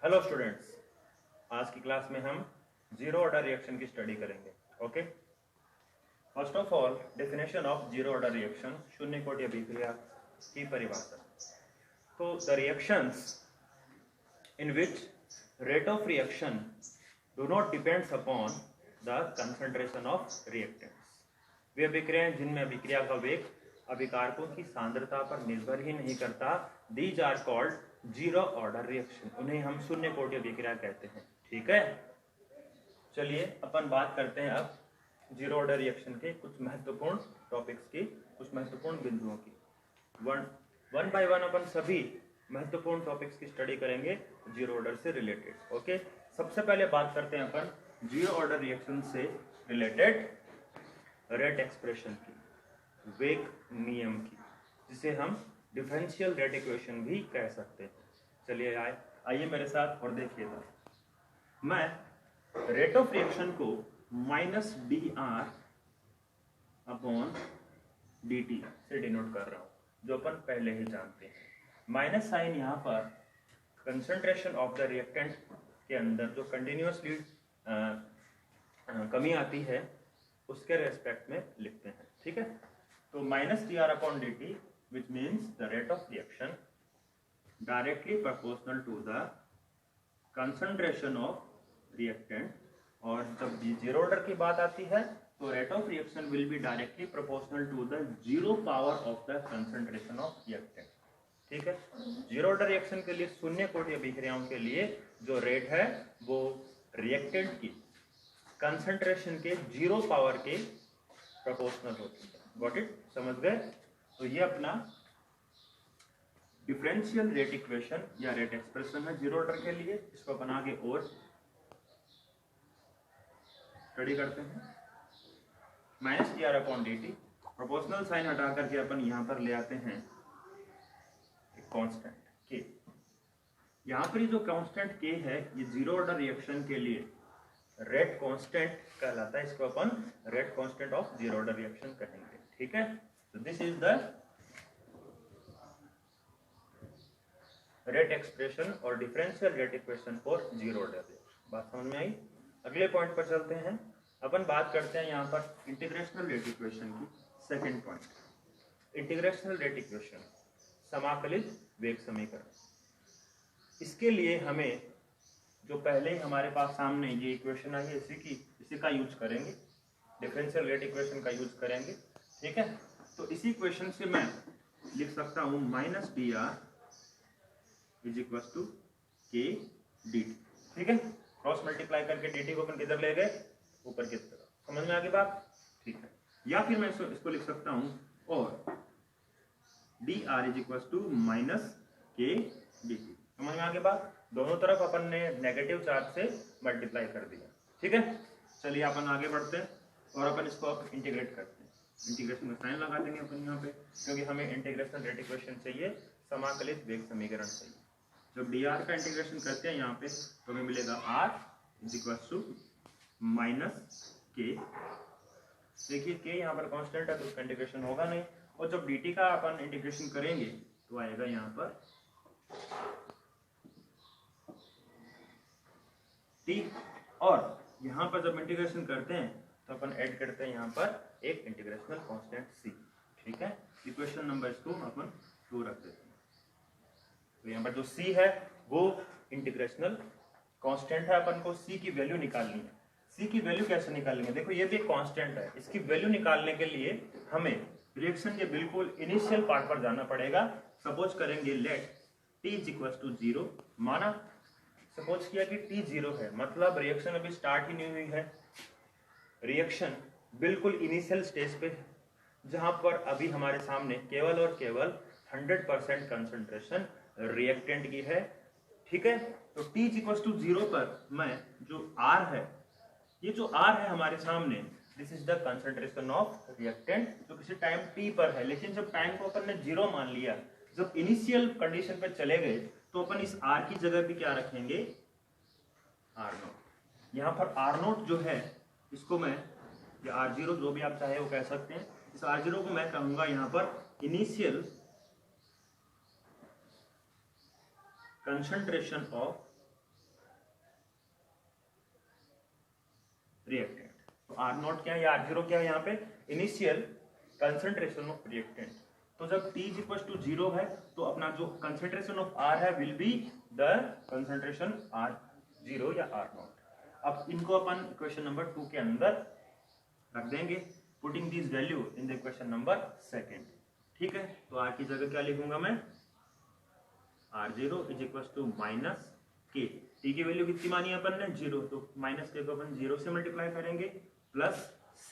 Hello students, आज की class में हम जीरो ऑर्डर रिएक्शन की स्टडी करेंगे। Okay, first of all definition of zero order reaction, शून्य कोटि अभिक्रिया की परिभाषा। तो the reactions in which rate of reaction do not depends upon the concentration of reactants. वे अभिक्रियाएं जिनमें अभिक्रिया का वेग अभिकारकों की सांद्रता पर निर्भर ही नहीं करता, these are called zero order reaction. उन्हें हम शून्य कोटि अभिक्रिया कहते हैं। ठीक है, चलिए अपन बात करते हैं अब जीरो ऑर्डर रिएक्शन के कुछ महत्वपूर्ण टॉपिक्स की, कुछ महत्वपूर्ण बिंदुओं की। वन बाय वन अपन सभी महत्वपूर्ण टॉपिक्स की स्टडी करेंगे जीरो ऑर्डर से रिलेटेड। ओके, सबसे पहले बात करते हैं अपन जीरो ऑर्डर रिएक्शन से रिलेटेड रेट एक्सप्रेशन की, वेग नियम की, जिसे हम डिफरेंशियल रेट इक्वेशन भी कह सकते हैं। चलिए आइए मेरे साथ और देखिएगा। मैं रेट ऑफ रिएक्शन को minus D R upon D T से डिनोट कर रहा हूं, जो अपन पहले ही जानते हैं। माइनस साइन यहाँ पर कंसंट्रेशन ऑफ द रिएक्टेंट के अंदर जो कंटिन्यूअसली कमी आती है उसके रेस्पेक्ट में लिखते हैं। ठीक है, तो minus D R upon D T which means the rate of reaction directly proportional to the concentration of reactant। और जब जीरो ऑर्डर की बात आती है तो rate of reaction will be directly proportional to the zero power of the concentration of reactant. ठीक है, zero order reaction के लिए शून्य कोटि अभिक्रियाओं के लिए जो रेट है वो रिएक्टेंट की कंसंट्रेशन के जीरो पावर के प्रोपोर्शनल होती है। गॉट इट, समझ गए? तो ये अपना डिफरेंशियल रेट इक्वेशन या रेट एक्सप्रेशन है जीरो ऑर्डर के लिए। इसको अपन आगे और स्टडी करते हैं। Minus D R upon D T, proportional sign हटा करके अपन यहां पर ले आते हैं एक कांस्टेंट के। यहां पर जो कांस्टेंट के है ये जीरो ऑर्डर रिएक्शन के लिए रेट कांस्टेंट कहलाता है। इसको अपन rate constant of zero order reaction कहेंगे। ठीक है, so this is the rate expression और differential rate equation for zero order reaction। बात समझ में आई? अगले पॉइंट पर चलते हैं। अपन बात करते हैं यहाँ पर इंटीग्रेशनल रेट इक्वेशन की। सेकंड पॉइंट, इंटीग्रेशनल रेट इक्वेशन, समाकलित वेग समीकरण। इसके लिए हमें जो पहले ही हमारे पास सामने ये इक्वेशन आई है इसी का यूज करेंगे, डिफरेंशियल रेट इक्वेशन का यूज करेंगे। ठीक है, तो इसी इक्वेशन से मैं लिख सकता हूं minus D R is equal to K D T. ठीक है, क्रॉस मल्टीप्लाई करके डी टी को अपन किधर ले गए? ऊपर की तरफ। समझ में आ गई बात? ठीक है, या फिर मैं इसको लिख सकता हूं और D R is equal to minus K D T. समझ में आ गई बात? दोनों तरफ अपन ने नेगेटिव चार्ज से मल्टीप्लाई कर दिया। ठीक है, चलिए अपन आगे बढ़ते हैं और अपन इसको अब इंटीग्रेट करते हैं। इंटीग्रेशन में साइन लगा देंगे अपन यहाँ पे, क्योंकि हमें इंटीग्रेशन रेट इक्वेशन चाहिए, समाकलित वेग समीकरण चाहिए। जब डी आर का इंटीग्रेशन करते हैं यहाँ पे तो हमें मिलेगा R is equal to minus K. देखिए के यहाँ पर कांस्टेंट है तो उसका इंटीग्रेशन होगा नहीं, और जब डी टी का अपन इंटीग्रेशन करेंगे तो आएगा यहाँ पर टी, और यहाँ पर जब इंटीग्रेशन करते हैं तो अपन ऐड करते हैं यहाँ पर एक इंटीग्रेशनल कांस्टेंट सी। ठीक है, इक्वेशन नंबर इसको अपन 2 रख देते हैं। तो यहाँ पर जो सी है वो इंटीग्रेशनल कांस्टेंट है। अपन को सी की वैल्यू निकालनी है। सी की वैल्यू कैसे निकालेंगे? देखो ये भी एक कांस्टेंट है, इसकी वैल्यू निकालने के लिए हमें रिएक्शन के बिल्कुल इनिशियल पार्ट पर जाना पड़ेगा। सपोज करेंगे let T is equal to 0। माना सपोज किया कि टी 0 है, मतलब रिएक्शन अभी स्टार्ट ही नहीं हुई है, रिएक्शन बिल्कुल इनिशियल स्टेज पे, जहां पर अभी हमारे सामने केवल और केवल 100% कंसंट्रेशन रिएक्टेंट की है। ठीक है, तो T इक्वल टू 0 पर मैं जो R है, ये जो R है हमारे सामने, this is the concentration of reactant जो किसी टाइम T पर है। लेकिन जब टाइम को अपन ने 0 मान लिया, जब इनिशियल कंडीशन पे चले गए तो अपन इस R की जगह पे क्या रखेंगे? R0। यहाँ पर R0 जो है इसको मैं, या R0 जो भी आप चाहे वो कह सकते हैं, इस R0 को मैं कहूंगा यहाँ पर इनिशियल कंसंट्रेशन ऑफ रिएक्टेंट। तो आर नॉट क्या है, आर जीरो क्या है यहाँ पे, इनिशियल कंसंट्रेशन ऑफ रिएक्टेंट। तो जब T इज इक्वल टू 0 है तो अपना जो कंसंट्रेशन ऑफ R है will be the concentration R0 या R0। अब इनको अपन इक्वेशन नंबर 2 के अंदर रख देंगे, putting this value in the equation number 2। ठीक है, तो R की जगह क्या लिखूंगा मैं, R0 is equal to minus K, T की वैल्यू कितनी मानी अपन ने 0, तो माइनस के को अपन 0 से मल्टीप्लाई करेंगे प्लस C।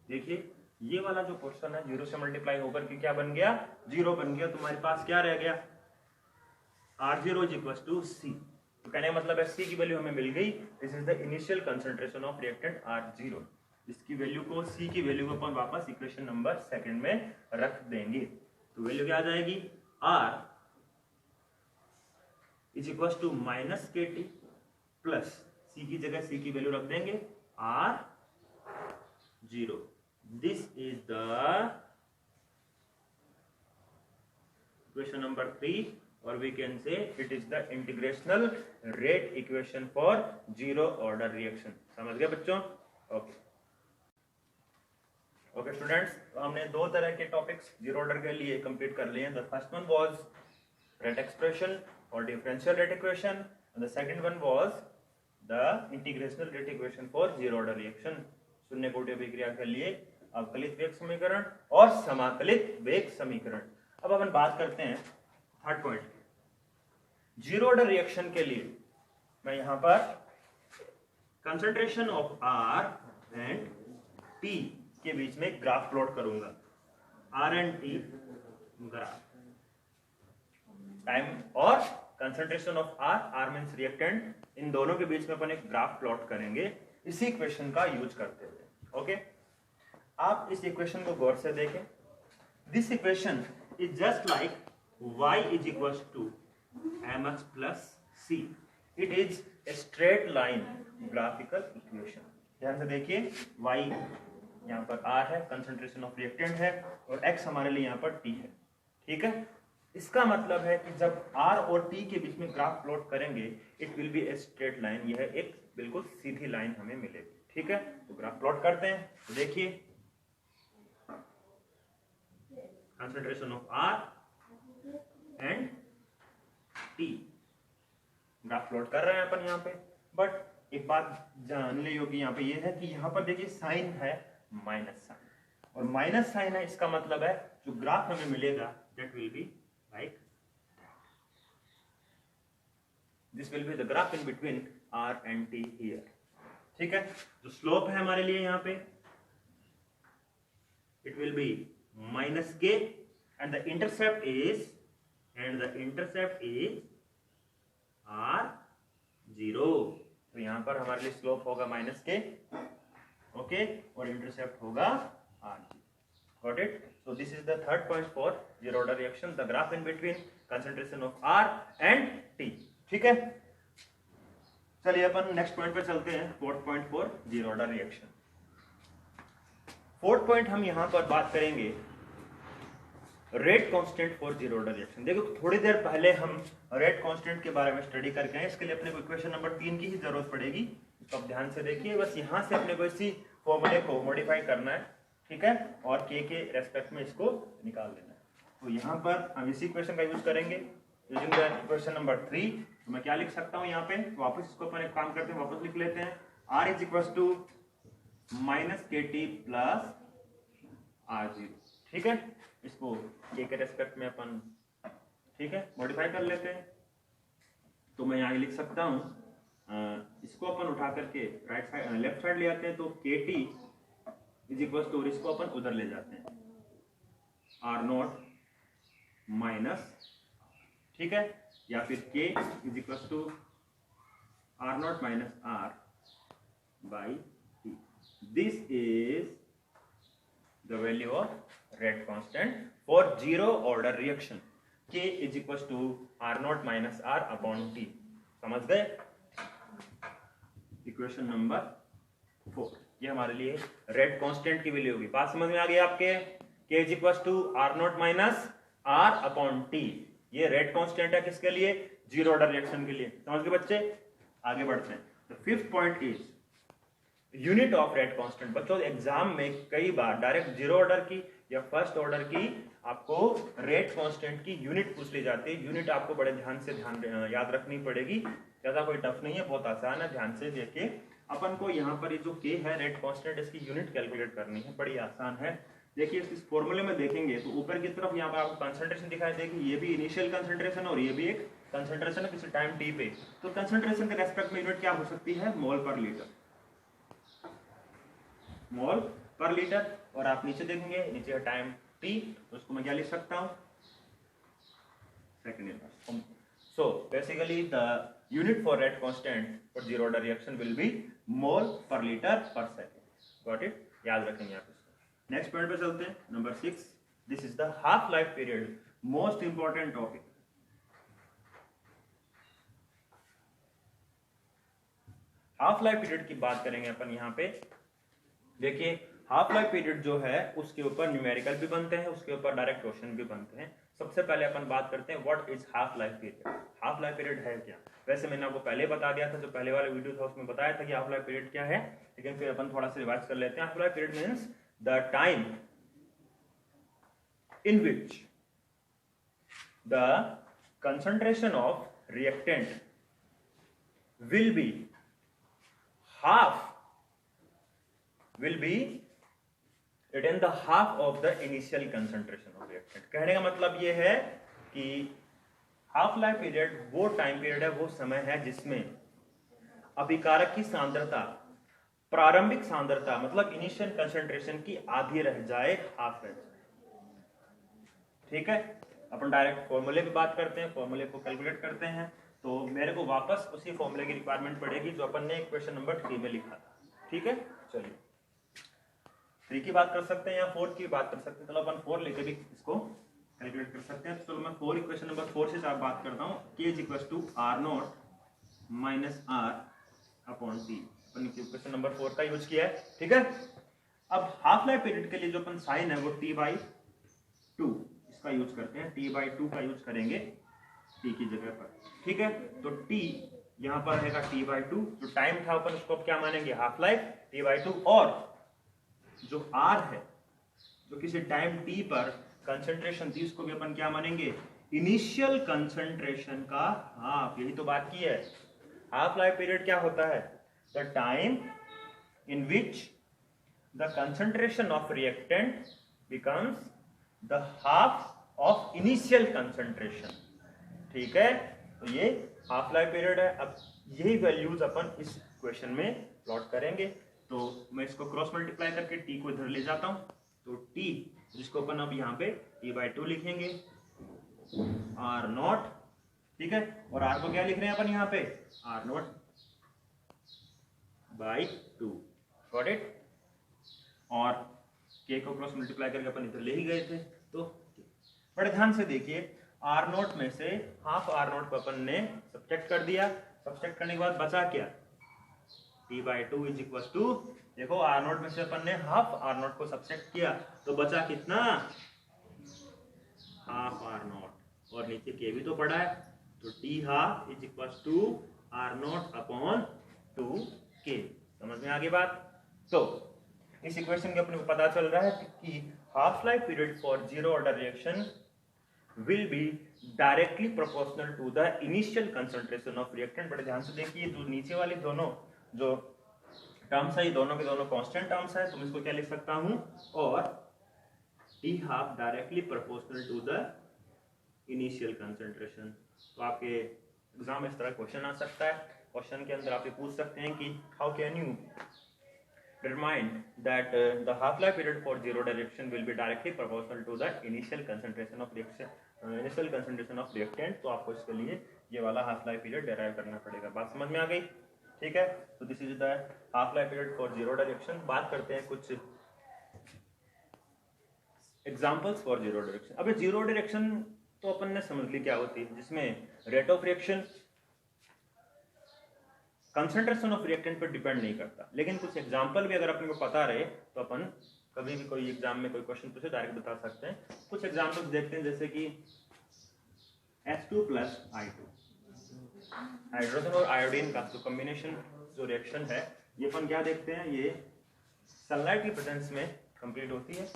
देखिए ये वाला जो पोर्शन है 0 से मल्टीप्लाई होकर के क्या बन गया, 0 बन गया। तुम्हारे पास क्या रह गया, R0 is equal to C। तो कहने का मतलब है C की वैल्यू हमें मिल गई। This is the initial concentration of reactant R0। इसकी वैल्यू को, C की वैल्यू को अपन वापस इक्वेशन नंबर 2 में रख देंगे। तो वैल्यू क्या आ जाएगी, R is equal to minus KT plus C की जगह C की वैल्यू रख देंगे R0। This is the equation number 3, or we can say it is the integrational rate equation for zero order reaction। समझ गए बच्चों? ओके ओके स्टूडेंट्स, तो हमने दो तरह के टॉपिक्स जीरो ऑर्डर के लिए कंप्लीट कर लिए हैं। The first one was rate expression और differential rate equation, and the second one was the integrational rate equation for zero order reaction। शून्य कोटि अभिक्रिया के लिए अवकलित वेग समीकरण और समाकलित वेग समीकरण। अब अपन बात करते हैं third point, zero order reaction के लिए मैं यहां पर concentration of R and T के बीच में ग्राफ प्लॉट करूंगा। R and T graph, time और concentration of R means reactant, इन दोनों के बीच में अपन एक ग्राफ प्लॉट करेंगे इसी इक्वेशन का यूज करते हुए। ओके, आप इस इक्वेशन को गौर से देखें। This equation is just like y is equal to mx plus c। It is a straight line graphical equation. ध्यान से देखिए, y यहाँ पर r है, कंसंट्रेशन ऑफ रिएक्टेंट है, और x हमारे लिए यहाँ पर t है। ठीक है, इसका मतलब है कि जब r और t के बीच में ग्राफ प्लॉट करेंगे it will be A straight line, यह एक बिल्कुल सीधी लाइन हमें मिलेगी। ठीक है, तो ग्राफ प्लॉट करते हैं। तो देखिए concentration of R and T, graph plot कर रहे हैं अपन यहाँ पे। बट एक बात जानने योग्य यहाँ पे ये है कि यहाँ पर देखिए साइन है माइनस साइन, और माइनस साइन है, इसका मतलब है जो ग्राफ हमें मिलेगा that will be like this will be the graph in between R and T here. ठीक है, जो स्लोप है हमारे लिए यहाँ पे it will be minus k and the intercept is R0। तो यहां पर हमारे लिए स्लोप होगा माइनस के, ओके, और इंटरसेप्ट होगा R0। Got it? So this is the third point for zero order reaction, the graph in between concentration of R and T। ठीक है, चलिए अपन नेक्स्ट पॉइंट पे चलते हैं, fourth point for zero order reaction. Fourth point हम यहां पर बात करेंगे rate constant for zero order reaction. देखो थोड़ी देर पहले हम रेट कांस्टेंट के बारे में स्टडी करके आए, इसके लिए अपने को इक्वेशन नंबर 3 की ही जरूरत पड़ेगी। तो अब ध्यान से देखिए, बस यहां से अपने को इसी फॉर्मूले को मॉडिफाई करना है। ठीक है, और के रेस्पेक्ट में इसको निकाल देना है। तो यहाँ पर हम इसी इक्वेशन का यूज करेंगे यूजिंग द इक्वेशन नंबर 3। तो मैं क्या लिख सकता हूँ यहाँ पे, वापस इसको अपन एक काम करते हैं, वापस लिख लेते हैं। R is equal to minus KT plus R0। ठीक है, इसको k के रेस्पेक्ट में अपन, ठीक है, मॉडिफाई कर लेते हैं। तो मैं यहाँ लिख सकता हूँ, इसको अपन उठा करके राइट साइड लेफ्ट साइड ले आते हैं, तो KT इज इक्वल टू, इसको अपन उधर ले जाते हैं, R0 माइनस, ठीक है, या फिर K is equal to R0 minus R by T। This is the value of rate constant for zero order reaction, K is equals to R0 minus R upon T। समझ गए? Equation number 4, ये हमारे लिए rate constant की value होगी। बात समझ में आ गई आपके? K is equals to R0 minus R upon T, ये रेट कांस्टेंट है किसके लिए? जीरो ऑर्डर रिएक्शन के लिए। समझ गए बच्चे? आगे बढ़ते हैं। The fifth point is unit of rate constant. बच्चों एग्जाम में कई बार डायरेक्ट जीरो ऑर्डर की या फर्स्ट ऑर्डर की आपको रेट कांस्टेंट की यूनिट पूछ ली जाती है। यूनिट आपको बड़े ध्यान से याद रखनी पड़ेगी, ज्यादा कोई टफ नहीं है, बहुत आसान है। ध्यान से देखिए, अपन को यहाँ पर ये जो के है रेट कांस्टेंट, इसकी यूनिट कैलकुलेट करनी है, बड़ी आसान है। देखिए इस फॉर्मूले में देखेंगे तो ऊपर की तरफ यहाँ पर आपको कंसंट्रेशन दिखाई देगी, ये भी इनिशियल कंसंट्रेशन और ये भी एक कंसंट्रेशन है किसी टाइम टी पे। तो कंसंट्रेशन के रेस्पेक्ट में यूनिट क्या हो सकती है, मोल पर लीटर, मोल पर लीटर। और आप नीचे देखेंगे, नीचे है टाइम टी, तो उसको मैं क्या लिख सकता हूं, second inverse. So basically the unit for rate constant for zero order reaction will be mole per litre पर सेकंड। गॉट इट, याद रखेंगे आप इसको। नेक्स्ट पॉइंट पे चलते हैं, number 6। This is the half life period, most important topic. Half life period की बात करेंगे अपन यहाँ पे। देखिए हाफ लाइफ पीरियड जो है उसके ऊपर न्यूमेरिकल भी बनते हैं, उसके ऊपर डायरेक्ट क्वेश्चन भी बनते हैं। सबसे पहले अपन बात करते हैं what is half life period. Half life period है क्या? वैसे मैंने आपको पहले बता दिया था, जो पहले वाला वीडियो था उसमें बताया था कि हाफ लाइफ पीरियड क्या है, लेकिन फिर अपन थोड़ा सा रिवाइज कर लेते हैं। Half life period means the time in which the concentration of reactant will be written the half of the initial concentration of reactant। कहने का मतलब ये है कि हाफ लाइफ पीरियड वो टाइम पीरियड है, वो समय है जिसमें अभिकारक की सांद्रता, प्रारंभिक सांद्रता मतलब इनिशियल कंसंट्रेशन की आधी रह जाए, हाफ रह जाए। ठीक है, अपन डायरेक्ट फॉर्मूले की बात करते हैं, फॉर्मूले को कैलकुलेट करते हैं। तो मेरे को वापस उसी फॉर्मूले की रिक्वायरमेंट पड़ेगी जो अपन ने क्वेश्चन नंबर 3 में लिखा था। ठीक है, चलिए 3 की बात कर सकते हैं या 4 की बात कर सकते हैं। चलो अपन 4 लेके भी इसको कैलकुलेट कर सकते हैं। तो चलो मैं 4 इक्वेशन नंबर 4 से बात करता हूँ। K = R0 - R/T। अपन इक्वेशन नंबर 4 का यूज किया है। ठीक है, अब हाफ लाइफ पीरियड के लिए जो अपन साइन है वो T/2 इसका यूज करते हैं। T/2 का यूज करेंगे T की जगह पर। ठीक है, तो T यहाँ पर रहेगा T/2, जो टाइम था अपन उसको क्या मानेंगे, हाफ लाइफ T/2। और जो R है, जो किसी टाइम T पर कंसंट्रेशन थी, उसको भी अपन क्या मानेंगे, इनिशियल कंसंट्रेशन का हाफ। यही तो बात की है। हाफ लाइफ पीरियड क्या होता है, the time in which the concentration of reactant becomes the half of initial concentration. ठीक है, तो ये हाफ लाइफ पीरियड है। अब यही वैल्यूज अपन इस क्वेश्चन में प्लॉट करेंगे। तो मैं इसको क्रॉस मल्टीप्लाई करके T को इधर ले जाता हूं। तो T जिसको अपन अब यहाँ पे T/2 लिखेंगे, R0। ठीक है, और R को क्या लिख रहे हैं अपन यहाँ पे, R0/2। Got it. और K को क्रॉस मल्टीप्लाई करके अपन इधर ले ही गए थे। तो बड़े ध्यान से देखिए, R0 में से हाफ R0 को अपन ने सब्ट्रैक्ट कर दिया। सब्ट्रैक्ट करने के बाद बचा क्या, T/2 = देखो R0 में से अपन ने हाफ R0 को सब्ट्रैक्ट किया, तो बचा कितना, हाफ R0। और नीचे K भी तो पड़ा है, तो T/2 = R0/2K। समझ में आ गई बात। तो इस इक्वेशन के अपने को पता चल रहा है कि half life period for zero order reaction will be directly proportional to the initial concentration of reactant। बड़े ध्यान से देखिए, जो नीचे वाले दोनों जो टर्म्स है, ये दोनों के दोनों कांस्टेंट टर्म्स है। तो मैं इसको क्या लिख सकता हूं, और T/2 directly proportional to the initial concentration. तो आपके एग्जाम में इस तरह क्वेश्चन आ सकता है। क्वेश्चन के अंदर आप ये पूछ सकते हैं कि how can you determine that the half life period for zero reaction will be directly proportional to the initial concentration of reactant। तो आपको इसके लिए ये वाला हाफ लाइफ पीरियड डेराइव करना पड़ेगा। बात समझ में आ गई। ठीक है, तो this is the half life period for zero reaction. बात करते हैं कुछ एग्जांपल्स फॉर जीरो रिएक्शन। अब जीरो रिएक्शन तो अपन ने समझ ली क्या होती है, जिसमें rate of reaction concentration of reactant पर डिपेंड नहीं करता। लेकिन कुछ एग्जांपल भी अगर अपने को पता रहे तो अपन कभी भी कोई एग्जाम में कोई क्वेश्चन पूछे डायरेक्ट बता सकते हैं। कुछ एग्जांपल्स देखते हैं, जैसे कि H2 + I2, हाइड्रोजन और आयोडीन का जो कॉम्बिनेशन जो रिएक्शन है ये अपन क्या देखते हैं, ये सनलाइट की प्रेजेंस में कंप्लीट होती है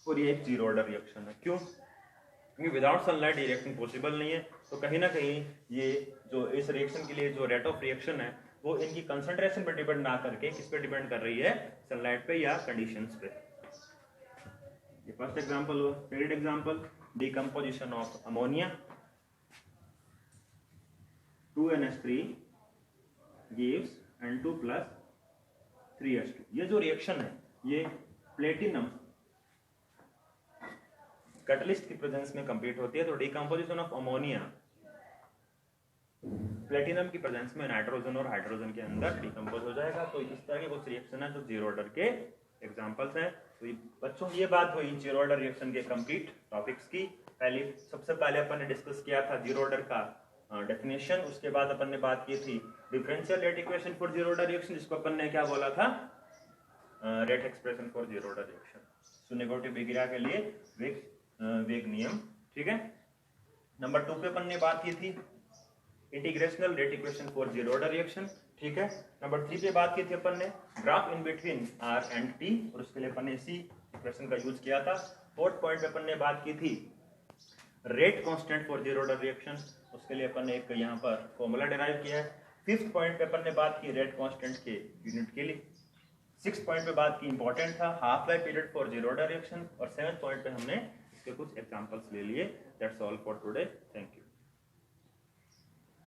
और ये एक जीरो ऑर्डर रिएक्शन है। क्यों? क्योंकि विदाउट सनलाइट ये रिएक्शन पॉसिबल नहीं है। तो कहीं ना कहीं ये जो इस रिएक्शन के लिए जो रेट ऑफ रिएक्शन है वो इनकी कंसंट्रेशन पर डिपेंड ना करके किस पे डिपेंड कर रही है, सनलाइट पे या कंडीशंस पे। ये फर्स्ट एग्जांपल हुआ। Second example, decomposition of ammonia, 2NH3 gives N2 plus 3H2। ये जो रिएक्शन है ये प्लेटिनम कैटलिस्ट की प्रेजेंस में कंप्लीट होती है। तो डिकम्पोजिशन ऑफ अमोनिया प्लेटिनम की प्रेजेंस में नाइट्रोजन और हाइड्रोजन के अंदर डिकम्पोज हो जाएगा। तो इस तरह के कुछ रिएक्शन है जो जीरो ऑर्डर के एग्जांपल्स हैं। तो बच्चों ये बात हुई जीरो ऑर्डर रिएक्शन के कंप्लीट टॉपिक्स की। सबसे पहले अपन ने डिस्कस किया था जीरो ऑर्डर का डेफिनेशन, उसके बाद अपन ने बात की थी differential rate equation for zero order reaction, जिसको अपन ने क्या बोला था, rate expression for zero order reaction, सुनेगोटिव विक्रिया के लिए वेग नियम। ठीक है। नंबर 2 पे अपन ने बात की थी integrational rate equation for zero order reaction. ठीक है। नंबर 3 पे बात की थी अपन ने graph in between R and T, और उसके लिए अपन ने इसी इक्वेशन का यूज किया था। फोर्थ पॉइंट पे अपन ने बात की थी rate constant for zero order reaction, उसके लिए अपन ने एक यहाँ पर फॉर्मूला डिराइव किया है। फिफ्थ पॉइंट पे अपन ने बात की रेट कांस्टेंट के यूनिट के लिए। सिक्स पॉइंट पे बात की इंपॉर्टेंट था half life period for zero order reaction, और सेवेंथ पॉइंट पे हमने इसके कुछ एग्जांपल्स ले लिए। That's all for today. Thank you.